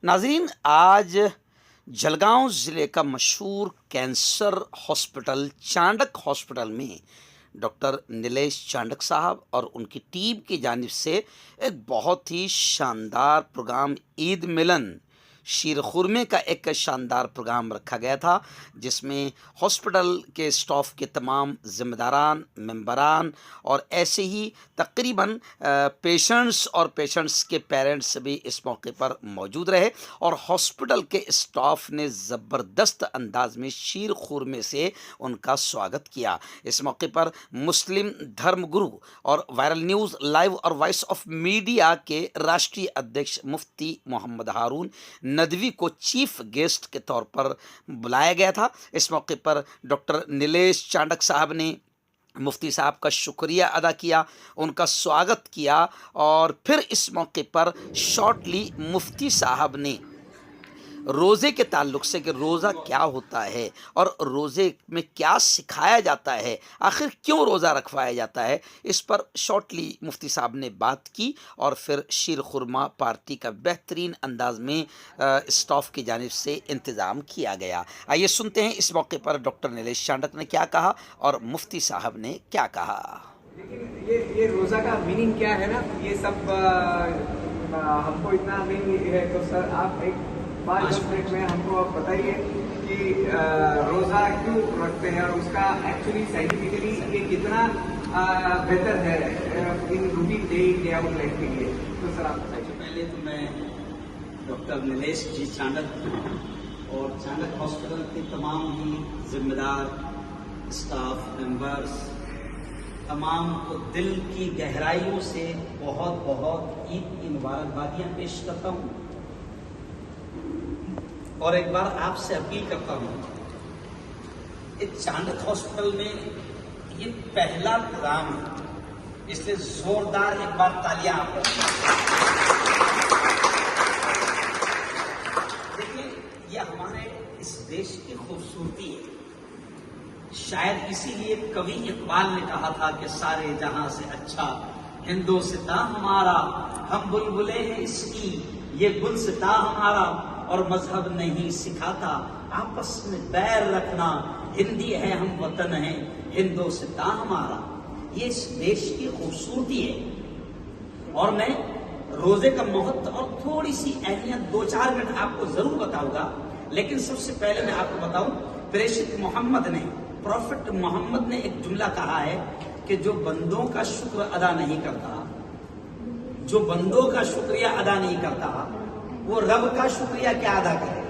नाजरीन, आज जलगांव ज़िले का मशहूर कैंसर हॉस्पिटल चांडक हॉस्पिटल में डॉक्टर नीलेश चांडक साहब और उनकी टीम की जानिब से एक बहुत ही शानदार प्रोग्राम ईद मिलन शीर खुरमे का एक शानदार प्रोग्राम रखा गया था, जिसमें हॉस्पिटल के स्टाफ के तमाम ज़िम्मेदारान, मेंबरान और ऐसे ही तकरीबन पेशेंट्स और पेशेंट्स के पेरेंट्स भी इस मौके पर मौजूद रहे और हॉस्पिटल के स्टाफ ने ज़बरदस्त अंदाज में शीर खुरमे से उनका स्वागत किया। इस मौके पर मुस्लिम धर्मगुरु और वायरल न्यूज़ लाइव और वॉइस ऑफ मीडिया के राष्ट्रीय अध्यक्ष मुफ्ती मोहम्मद हारून नदवी को चीफ गेस्ट के तौर पर बुलाया गया था। इस मौके पर डॉक्टर नीलेश चांडक साहब ने मुफ्ती साहब का शुक्रिया अदा किया, उनका स्वागत किया और फिर इस मौके पर शॉर्टली मुफ्ती साहब ने रोज़े के ताल्लुक़ से कि रोज़ा क्या होता है और रोज़े में क्या सिखाया जाता है, आखिर क्यों रोज़ा रखवाया जाता है, इस पर शॉर्टली मुफ्ती साहब ने बात की और फिर शीर खुरमा पार्टी का बेहतरीन अंदाज में स्टाफ की जानिब से इंतज़ाम किया गया। आइए सुनते हैं इस मौके पर डॉक्टर नीलेश चांडक ने क्या कहा और मुफ्ती साहब ने क्या कहा। लेकिन ये रोज़ा का मीनिंग क्या है ना, ये सब हमको इतना नहीं है, तो सर आप एक 5-10 मिनट में हमको आप बताइए कि रोज़ा क्यों रखते हैं और उसका एक्चुअली साइंटिफिकली ये कितना बेहतर है in routine day in day out life के लिए। तो सर आप बताइए। पहले तो मैं डॉक्टर नीलेश जी चांडक और चांडक हॉस्पिटल के तमाम ही जिम्मेदार स्टाफ मेंबर्स तमाम को दिल की गहराइयों से बहुत बहुत ईद की मुबारकबादियाँ पेश करता हूँ और एक बार आपसे अपील करता हूँ, इस चांडक हॉस्पिटल में ये पहला प्रोग्राम है, इसलिए जोरदार एक बार तालियां आप देखिए, ये हमारे इस देश की खूबसूरती है। शायद इसीलिए कवि इकबाल ने कहा था कि सारे जहां से अच्छा हिंदोस्तां हमारा, हम बुलबुले हैं इसकी ये गुलसितां हमारा, और मजहब नहीं सिखाता आपस में बैर रखना, हिंदी है हम वतन है हिंदोस्तां हमारा। ये इस देश की खूबसूरती है और मैं रोजे का महत्व और थोड़ी सी अहमियत 2-4 मिनट आपको जरूर बताऊंगा, लेकिन सबसे पहले मैं आपको बताऊं, प्रेषित मोहम्मद ने, प्रॉफिट मोहम्मद ने एक जुमला कहा है कि जो बंदों का शुक्र अदा नहीं करता, जो बंदों का शुक्रिया अदा नहीं करता, वो रब का शुक्रिया क्या अदा करे।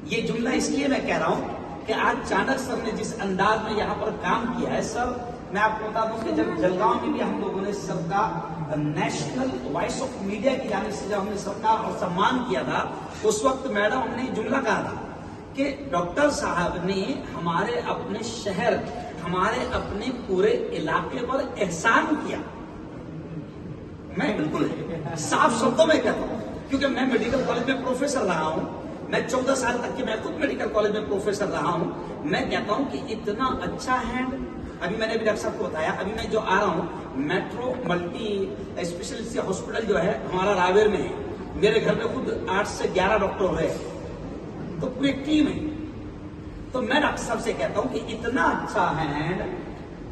ये जुमला इसलिए मैं कह रहा हूं कि आज चाणक सर ने जिस अंदाज में यहाँ पर काम किया है, सर मैं आपको बता दूं कि जब जलगांव में भी हम लोगों ने सबका नेशनल वॉइस ऑफ मीडिया की जानिब से जब हमने सबका और सम्मान किया था, उस वक्त मैडम हमने जुमला कहा था कि डॉक्टर साहब ने हमारे अपने शहर, हमारे अपने पूरे इलाके पर एहसान किया। मैं बिल्कुल साफ शब्दों में कहता हूँ, क्योंकि मैं मेडिकल कॉलेज में प्रोफेसर रहा हूं, मैं 14 साल तक की मैं खुद मेडिकल कॉलेज में प्रोफेसर रहा हूं। मैं कहता हूं कि इतना अच्छा हैंड, अभी मैंने भी डॉक्टर साहब को बताया, अभी मैं जो आ रहा हूं मेट्रो मल्टी स्पेशलिस्ट हॉस्पिटल जो है हमारा रावेर में है, मेरे घर में खुद 8 से 11 डॉक्टर है, तो पूरी टीम है। तो मैं डॉक्टर साहब से कहता हूं कि इतना अच्छा हैंड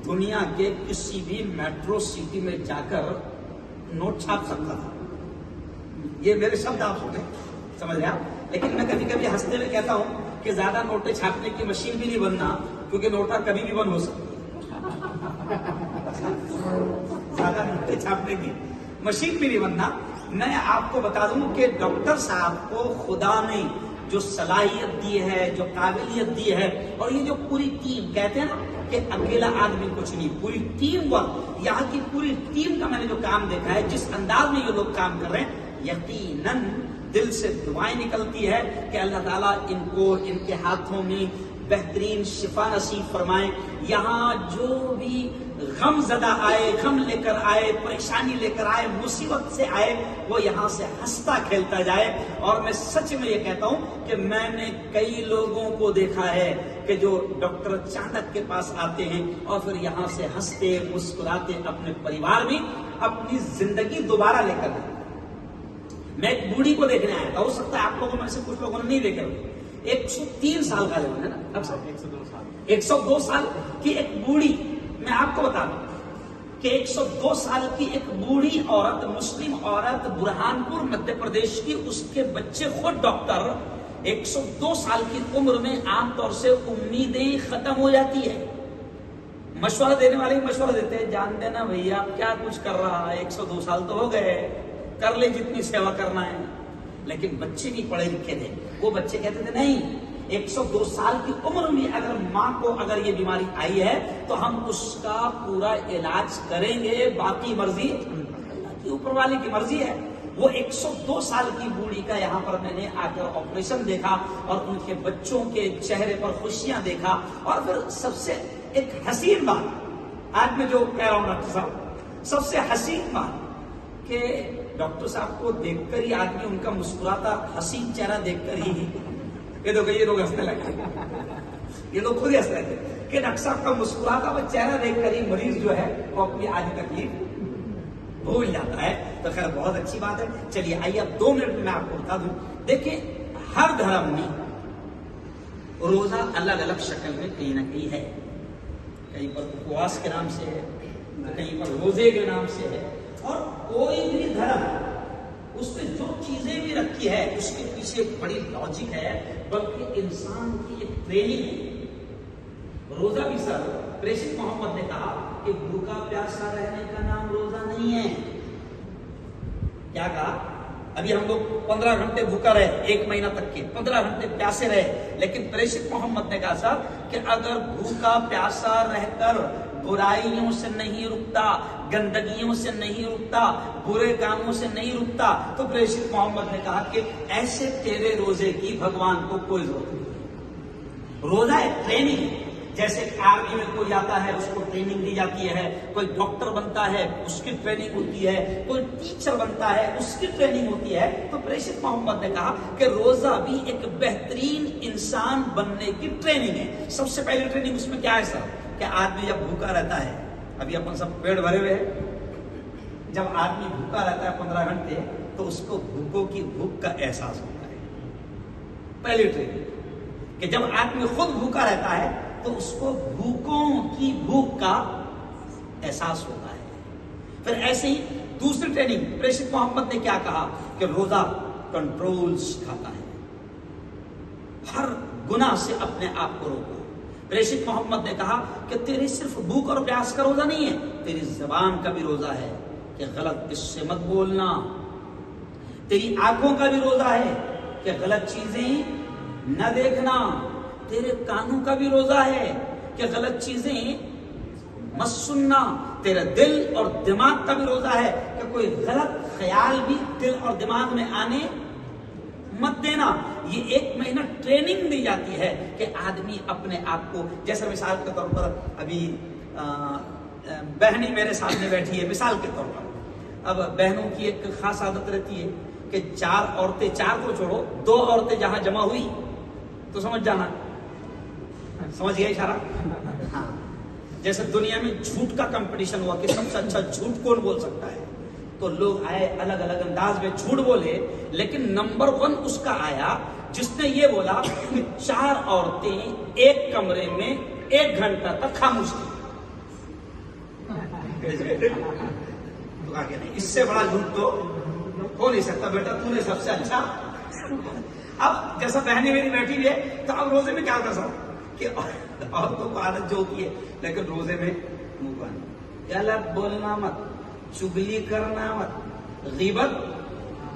दुनिया के किसी भी मेट्रो सिटी में जाकर नोट छाप सकता था। ये मेरे शब्द आप सुने, समझ रहे आप। लेकिन मैं कभी कभी हंसते हुए कहता हूं कि ज्यादा नोटें छापने की मशीन भी नहीं बनना, क्योंकि नोटा कभी भी बंद हो सकती है। ज्यादा नोटें छापने की मशीन भी नहीं बनना। मैं आपको बता दूं कि डॉक्टर साहब को खुदा ने जो सलाहियत दी है, जो काबिलियत दी है, और ये जो पूरी टीम, कहते हैं ना कि अकेला आदमी कुछ नहीं, पूरी टीम वर्क, यहाँ की पूरी टीम का मैंने जो काम देखा है, जिस अंदाज में ये लोग काम कर रहे हैं, यकीनन दिल से दुआएं निकलती है कि अल्लाह ताला इनको, इनके हाथों में बेहतरीन शिफा नसीब फरमाए। यहाँ जो भी गम ज़दा आए, गम लेकर आए, परेशानी लेकर आए, मुसीबत से आए, वो यहाँ से हंसता खेलता जाए। और मैं सच में ये कहता हूँ कि मैंने कई लोगों को देखा है कि जो डॉक्टर चाणक के पास आते हैं और फिर यहाँ से हंसते मुस्कुराते अपने परिवार में अपनी जिंदगी दोबारा लेकर आते। मैं एक बूढ़ी को देखने आया था, हो सकता है आप लोगों में से कुछ लोगों ने नहीं देखे होंगे। 103 साल का लेवन है ना, 102 साल की एक बूढ़ी, मैं आपको बता दूं कि 102 साल की एक बूढ़ी औरत, मुस्लिम औरत, बुरहानपुर मध्य प्रदेश की, उसके बच्चे खुद डॉक्टर। 102 साल की उम्र में आमतौर से उम्मीदें खत्म हो जाती है। मशवरा देने वाले ही मशवरा देते हैं, जान देना भैया क्या कुछ कर रहा है, 102 साल तो हो गए, कर ले जितनी सेवा करना है। लेकिन बच्चे भी पढ़े लिखे थे, वो बच्चे कहते थे नहीं, 102 साल की उम्र में अगर माँ को अगर ये बीमारी आई है तो हम उसका पूरा इलाज करेंगे, बाकी मर्जी अल्लाह की, ऊपर वाले की मर्जी है। वो 102 साल की बूढ़ी का यहाँ पर मैंने आकर ऑपरेशन देखा और उनके बच्चों के चेहरे पर खुशियां देखा। और फिर सबसे एक हसीन बात, आज मैं जो कह रहा हूं डॉक्टर साहब, सबसे हसीन बात कि डॉक्टर साहब को देखकर ही आदमी उनका मुस्कुराता हसीन चेहरा देखकर ही ये लोग हंसने लगे, ये लोग खुद ही हंसने लगे कि डॉक्टर साहब का मुस्कुराता वो चेहरा देखकर ही मरीज जो है वो अपनी आधी तकलीफ भूल जाता है। तो खैर बहुत अच्छी बात है। चलिए आइए अब 2 मिनट में मैं आपको बता दूं। देखिए हर धर्म में रोजा अलग अलग शक्ल में कहीं ना कहीं है, कहीं पर उपवास के नाम से है, तो कहीं पर रोजे के नाम से है। और कोई भी धर्म उसमें जो चीजें भी रखी है उसके पीछे बड़ी लॉजिक है, बल्कि इंसान की एक ट्रेनिंग है। रोजा भी सर प्रेषित मोहम्मद ने कहा कि भूखा प्यासा रहने का नाम रोजा नहीं है। क्या कहा? अभी हम लोग 15 घंटे भूखा रहे, 1 महीना तक के 15 घंटे प्यासे रहे, लेकिन प्रेषित मोहम्मद ने कहा सर कि अगर भूखा प्यासा रहकर बुराइयों से नहीं रुकता, गंदगियों से नहीं रुकता, बुरे कामों से नहीं रुकता, तो प्रेषित मोहम्मद ने कहा कि ऐसे तेरे रोजे की भगवान को कोई जरूरत नहीं। रोजा एक ट्रेनिंग है। जैसे आर्मी में कोई आता है उसको ट्रेनिंग दी जाती है, कोई डॉक्टर बनता है उसकी ट्रेनिंग होती है, कोई टीचर बनता है उसकी ट्रेनिंग होती है। तो प्रेषित मोहम्मद ने कहा कि रोजा भी एक बेहतरीन इंसान बनने की ट्रेनिंग है। सबसे पहली ट्रेनिंग उसमें क्या है सर कि आदमी जब भूखा रहता है, अभी अपन सब पेट भरे हुए हैं, जब आदमी भूखा रहता है 15 घंटे तो उसको भूखों की भूख का एहसास होता है। पहली ट्रेनिंग कि जब आदमी खुद भूखा रहता है तो उसको भूखों की भूख का एहसास होता है। फिर ऐसे ही दूसरी ट्रेनिंग प्रेषित मोहम्मद ने क्या कहा कि रोजा कंट्रोल सिखाता है, हर गुनाह से अपने आप को रोको। प्रेषित मोहम्मद ने कहा कि तेरी सिर्फ भूख और प्यास का रोजा नहीं है, तेरी जबान का भी रोजा है कि गलत किस्से मत बोलना। तेरी आंखों का भी रोजा है कि गलत चीजें न देखना। तेरे कानों का भी रोजा है कि गलत चीजें मत सुनना। तेरे दिल और दिमाग का भी रोजा है कि कोई गलत ख्याल भी दिल और दिमाग में आने मत देना। ये 1 महीना ट्रेनिंग दी जाती है कि आदमी अपने आप को, जैसे मिसाल के तौर पर अभी बहनी मेरे सामने बैठी है, मिसाल के तौर पर। अब बहनों की एक खास आदत रहती है कि 4 औरतें, 4 को छोड़ो, 2 औरतें जहां जमा हुई तो समझ जाना, समझ गया इशारा? हाँ। जैसे दुनिया में झूठ का कंपटीशन हुआ कि सबसे अच्छा झूठ कौन बोल सकता है, तो लोग आए अलग अलग अंदाज में झूठ बोले, लेकिन नंबर 1 उसका आया जिसने ये बोला कि 4 औरतें एक कमरे में 1 घंटा तक खामोश थी। तो आगे नहीं, इससे बड़ा झूठ तो हो नहीं सकता बेटा, तूने सबसे अच्छा। अब जैसा बहनें मेरी बैठी हुई है, तो अब रोजे में क्या होता सब कि औरतों को आदत जो होती है, लेकिन रोजे में मुंह बंद, गलत बोलना मत, चुगली करना मत, गीबत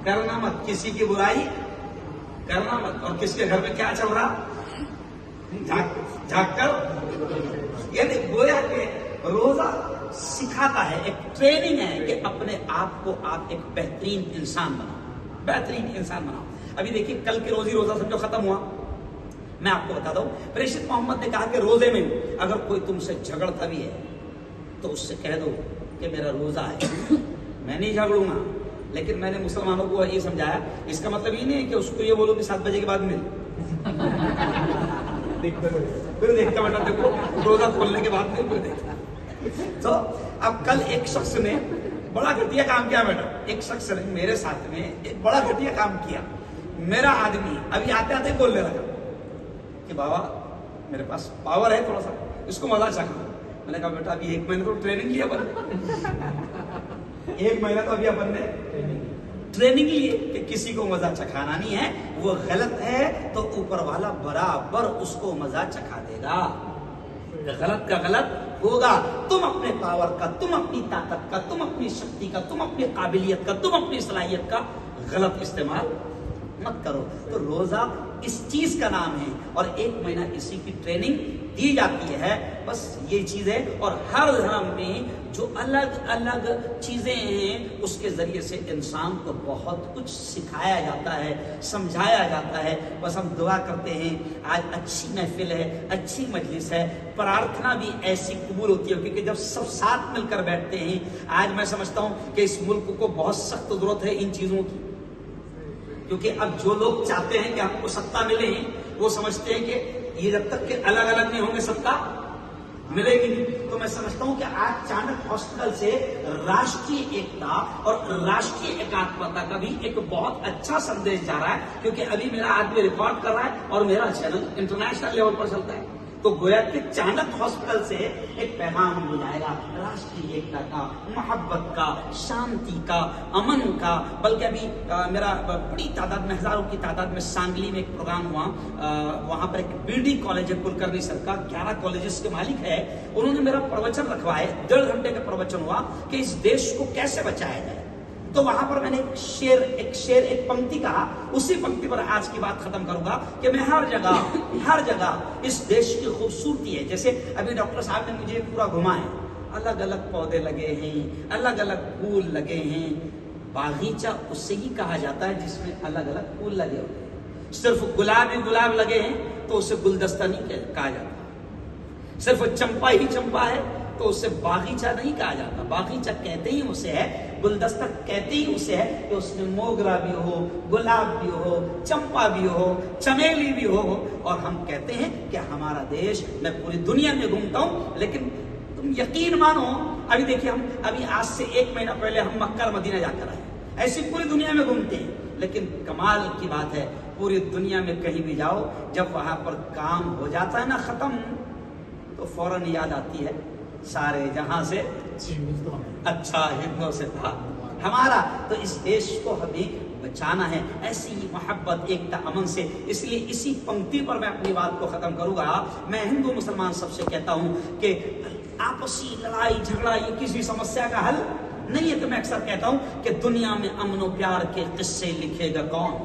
करना मत, किसी की बुराई करना मत। और किसके घर में क्या चल रहा झाँक कर, यानी गोया के रोजा सिखाता है, एक ट्रेनिंग है कि अपने आप को आप एक बेहतरीन इंसान बनाओ, बेहतरीन इंसान बनाओ। अभी देखिए कल के रोजी रोजा समझो खत्म हुआ, मैं आपको बता दूं, प्रेषित मोहम्मद ने कहा कि रोजे में अगर कोई तुमसे झगड़ता भी है तो उससे कह दो कि मेरा रोजा है, मैं नहीं झगड़ूंगा। लेकिन मैंने मुसलमानों को ये समझाया, इसका मतलब ये नहीं है कि उसको ये बोलो कि 7 बजे के बाद मिल। फिर देखता बेटा, देखो रोजा खोलने के बाद फिर देखता। तो अब कल एक शख्स ने बड़ा घटिया काम किया बेटा, ایک شخص نے میرے ساتھ میں ایک بڑا گھٹیا کام کیا. میرا آدمی ابھی آتے آتے بولنے لگا کہ بابا میرے پاس پاور ہے تھوڑا سا, اس کو مزہ چکھا. میں نے کہا بیٹا ابھی 1 مہینے تو ٹریننگ لیا اپن, 1 مہینہ تو ابھی اپن نے ٹریننگ لی کہ کسی کو مزہ چکھانا نہیں ہے. وہ غلط ہے تو اوپر والا برابر اس کو مزہ چکھا دے گا. غلط کا غلط ہوگا. تم اپنے پاور کا, تم اپنی طاقت کا, تم اپنی شکتی کا, تم اپنی قابلیت کا, تم اپنی صلاحیت کا غلط استعمال مت کرو. تو روزہ اس چیز کا نام ہے اور 1 مہینہ اسی کی ٹریننگ دی جاتی ہے. بس یہ چیز ہے. اور ہر دھرم میں جو الگ الگ چیزیں ہیں اس کے ذریعے سے انسان کو بہت کچھ سکھایا جاتا ہے, سمجھایا جاتا ہے. بس ہم دعا کرتے ہیں آج اچھی محفل ہے, اچھی مجلس ہے, پرارتھنا بھی ایسی قبول ہوتی ہے کیونکہ جب سب ساتھ مل کر بیٹھتے ہیں. آج میں سمجھتا ہوں کہ اس ملک کو بہت سخت ضرورت ہے ان چیزوں کی, کیونکہ اب جو لوگ چاہتے ہیں کہ ہم کو ستا ملے ہیں وہ سمجھتے ہیں کہ یہ جب تک کہ الگ الگ نہیں ہوں گے ستا ملے گی نہیں. تو میں سمجھتا ہوں کہ آج چانک ہاسپٹل سے راشٹری ایکتا اور راشٹری ایکاتمتا کا بھی ایک بہت اچھا سندیش جا رہا ہے, کیونکہ ابھی میرا آدمی ریکارڈ کر رہا ہے اور میرا چینل انٹرنیشنل لیول پر چلتا ہے. تو گویا کہ چانک ہاسپٹل سے ایک پیغام مل جائے گا راشٹری ایکتا کا, محبت کا, شانتی کا, امن کا. بلکہ ابھی میرا بڑی تعداد میں, ہزاروں کی تعداد میں سانگلی میں ایک پروگرام ہوا. وہاں پر ایک BD کالج ہے کلکرنی سر کا, 11 کالجز کے مالک ہے. انہوں نے میرا پروچن رکھوا ہے, 1.5 گھنٹے کا پروچن ہوا کہ اس دیش کو کیسے بچایا جائے. تو وہاں پر میں نے ایک پنکتی کہا. اسی پنکتی پر آج کی بات ختم کروں گا کہ میں ہر جگہ اس دیش کی خوبصورتی ہے. جیسے ابھی ڈاکٹر صاحب نے مجھے پورا گھمایا, الگ الگ پودے لگے ہیں, الگ الگ پھول لگے ہیں. باغیچہ اس سے ہی کہا جاتا ہے جس میں الگ الگ پھول لگے ہوتے ہیں. صرف گلاب ہی گلاب لگے ہیں تو اسے گلدستہ نہیں کہا جاتا. صرف چمپا ہی چمپا ہے تو اسے باغیچہ نہیں کہا جاتا. باغیچہ کہتے ہی اسے ہے, گلدستہ کہتے ہی اسے ہے کہ اس میں موگرا بھی ہو, گلاب بھی ہو, چمپا بھی ہو, چمیلی بھی ہو. اور ہم کہتے ہیں کہ ہمارا دیش, میں پوری دنیا میں گھومتا ہوں لیکن تم یقین مانو ابھی دیکھیے ہم ابھی آج سے 1 مہینہ پہلے ہم مکہ اور مدینہ جا کر آئے. ایسی پوری دنیا میں گھومتے ہیں لیکن کمال کی بات ہے پوری دنیا میں کہیں بھی جاؤ, جب وہاں پر کام ہو جاتا ہے نا ختم, تو فوراً یاد آتی ہے سارے جہاں سے اچھا ہندوں سے تھا ہمارا. تو اس دیش کو ہمیں بچانا ہے ایسی محبت, ایکتا, امن سے. اس لیے اسی پنکتی پر میں اپنی بات کو ختم کروں گا. میں ہندو مسلمان سب سے کہتا ہوں کہ آپسی لڑائی جھگڑا یہ کسی سمسیا کا حل نہیں ہے. تو میں اکثر کہتا ہوں کہ دنیا میں امن و پیار کے قصے لکھے گا کون.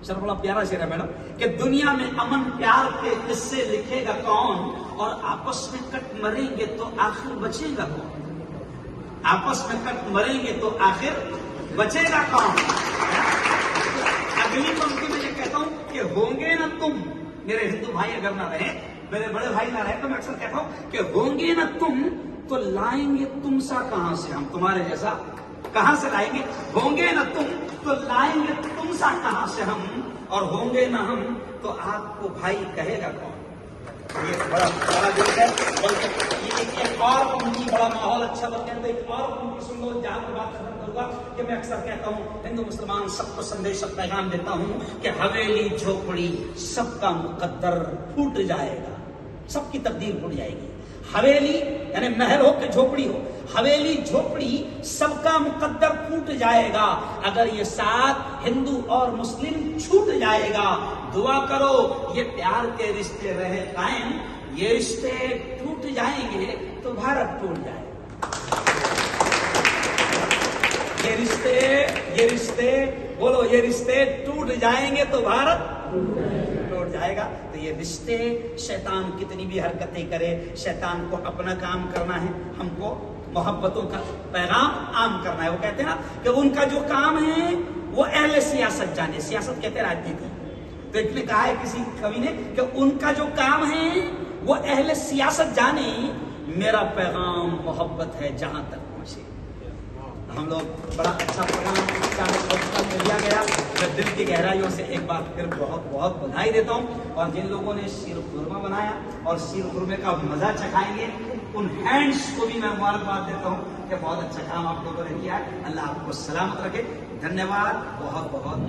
سر بڑا پیارا شعر ہے میڈم کہ دنیا میں امن پیار کے قصے لکھے گا کون, اور آپس میں کٹ مریں گے تو آخر بچے گا کون. آپس میں کٹ مریں گے تو آخر بچے گا کون. اگلی پنکتی میں یہ کہتا ہوں کہ ہوں گے نا تم, میرے ہندو بھائی اگر نہ رہے, میرے بڑے بھائی نہ رہے, تو میں اکثر کہتا ہوں کہ ہوں گے نا تم تو لائیں گے تم سا کہاں سے ہم, تمہارے جیسا کہاں سے لائیں گے. ہوں گے نا تم تو لائیں گے تم سا کہاں سے ہم, اور ہوں گے نہ ہم تو آپ کو بھائی کہے گا کون. یہ بڑا دل ہے. بلکہ ایک اور پنکتی, بڑا ماحول اچھا بنتے ہیں تو ایک اور پنکتی سن لو جہاں پر بات ختم کروں گا کہ میں اکثر کہتا ہوں ہندو مسلمان سب کو سندیش اور پیغام دیتا ہوں کہ حویلی جھوپڑی سب کا مقدر پھوٹ جائے گا, سب کی تقدیر پھوٹ جائے گی. حویلی یعنی محل ہو کہ جھوپڑی ہو, حویلی جھوپڑی سب کا مقدر پھوٹ جائے گا اگر یہ ساتھ ہندو اور مسلم چھوٹ جائے گا. دعا کرو یہ پیار کے رشتے رہے قائم, یہ رشتے ٹوٹ جائیں گے تو بھارت ٹوٹ جائے گا. یہ رشتے بولو, یہ رشتے ٹوٹ جائیں گے تو بھارت ٹوٹ جائے گا. تو یہ رشتے, شیطان کتنی بھی حرکتیں کرے, شیطان کو اپنا کام کرنا ہے, ہم کو محبتوں کا پیغام عام کرنا ہے. وہ کہتے ہیں نا کہ ان کا جو کام ہے وہ اہل سیاست جانے, سیاست کہتے ہیں راجنیتی. تو ایک نے کہا ہے کسی کوی نے کہ ان کا جو کام ہے وہ اہل سیاست جانے, میرا پیغام محبت ہے جہاں تک پہنچے. ہم لوگ بڑا اچھا پروگرام لیا گیا. میں دل کی گہرائیوں سے ایک بار پھر بہت بہت بدھائی دیتا ہوں. اور جن لوگوں نے شیر خورما بنایا اور شیر خورمے کا مزہ چکھائیں گے ان ہینڈس کو بھی میں مبارکباد دیتا ہوں کہ بہت اچھا کام آپ لوگوں نے کیا ہے. اللہ آپ کو سلامت رکھے. دھنیہ واد. بہت بہت